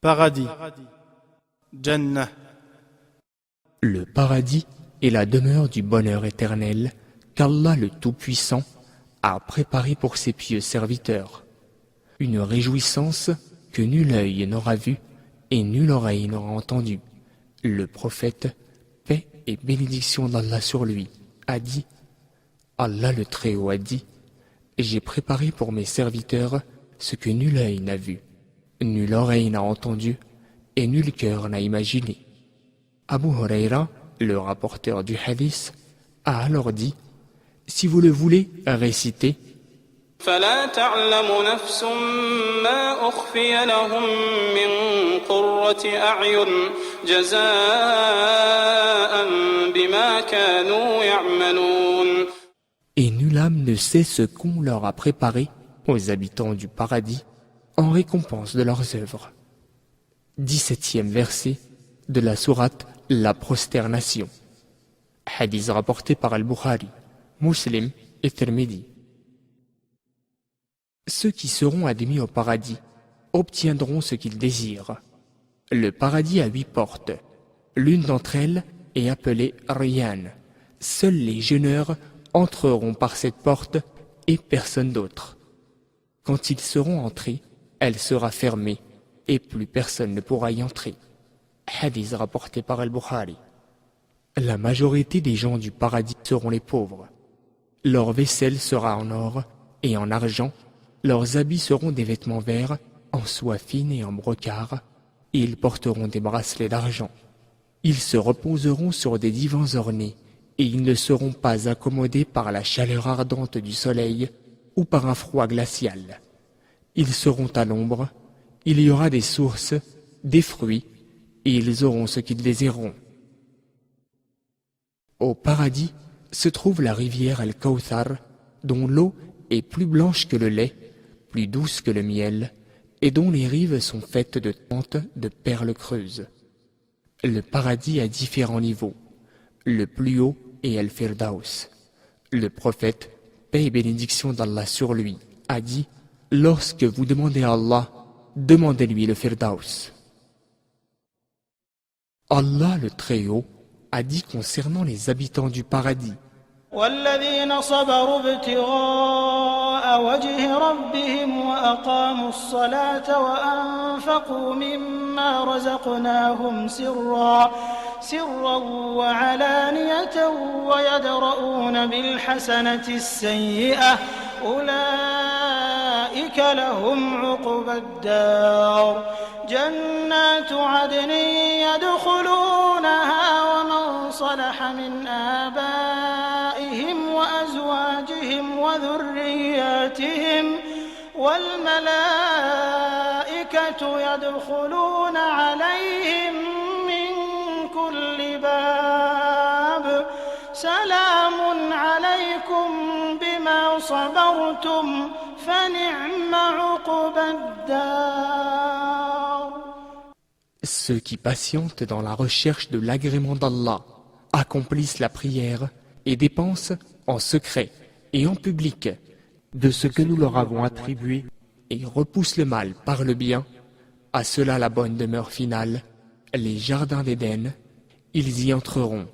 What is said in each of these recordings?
Paradis. Jannah. Le paradis est la demeure du bonheur éternel qu'Allah le Tout-Puissant a préparé pour ses pieux serviteurs. Une réjouissance que nul œil n'aura vue et nulle oreille n'aura entendue. Le prophète, paix et bénédiction d'Allah sur lui, a dit, Allah le Très-Haut a dit, j'ai préparé pour mes serviteurs ce que nul œil n'a vu, nulle oreille n'a entendu et nul cœur n'a imaginé. Abu Huraira, le rapporteur du hadith, a alors dit, si vous le voulez, récitez فلا تعلم نفس ما أخفي لهم من قرة أعين جزاء بما كانوا يعملون. Et nulle âme ne sait ce qu'on leur a préparé aux habitants du paradis en récompense de leurs œuvres. 17e verset de la sourate La prosternation. Hadith rapporté par Al-Bukhari, Muslim et Tirmidhi. Ceux qui seront admis au paradis obtiendront ce qu'ils désirent. Le paradis a 8 portes. L'une d'entre elles est appelée Rayyan. Seuls les jeûneurs entreront par cette porte et personne d'autre. Quand ils seront entrés, elle sera fermée et plus personne ne pourra y entrer. Hadith rapporté par Al-Bukhari. La majorité des gens du paradis seront les pauvres. Leur vaisselle sera en or et en argent. Leurs habits seront des vêtements verts, en soie fine et en brocart, et ils porteront des bracelets d'argent. Ils se reposeront sur des divans ornés, et ils ne seront pas accommodés par la chaleur ardente du soleil ou par un froid glacial. Ils seront à l'ombre, il y aura des sources, des fruits, et ils auront ce qu'ils désireront. Au paradis se trouve la rivière Al-Kawthar, dont l'eau est plus blanche que le lait, plus douce que le miel, et dont les rives sont faites de tentes de perles creuses. Le paradis a différents niveaux. Le plus haut est Al-Firdaus. Le prophète, paix et bénédiction d'Allah sur lui, a dit, lorsque vous demandez à Allah, demandez-lui le Firdaus. Allah le Très-Haut a dit concernant les habitants du paradis, والذين صبروا ابتغاء وجه ربهم وأقاموا الصلاة وأنفقوا مما رزقناهم سرا وعلانية ويدرؤون بالحسنة السيئة أولئك لهم عقبى الدار جنات عدن يدخلونها ومن صلح من آبائهم وأزواجهم وذرياتهم والملائكة يدخلون عليهم من كل باب سلام عليكم بما صبرتم فنعم عقبى الدار. Ceux qui patientent dans la recherche de l'agrément d'Allah accomplissent la prière et dépensent en secret et en public de ce que nous leur avons attribué et repoussent le mal par le bien, à cela la bonne demeure finale, les jardins d'Éden, ils y entreront,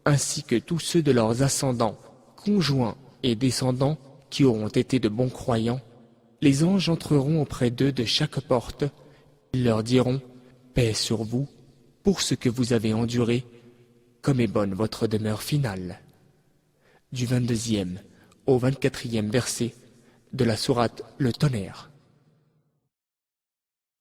ainsi que tous ceux de leurs ascendants, conjoints et descendants qui auront été de bons croyants. Les anges entreront auprès d'eux de chaque porte, ils leur diront « Paix sur vous, pour ce que vous avez enduré, comme est bonne votre demeure finale. » Du 22e au 24e verset de la sourate Le Tonnerre.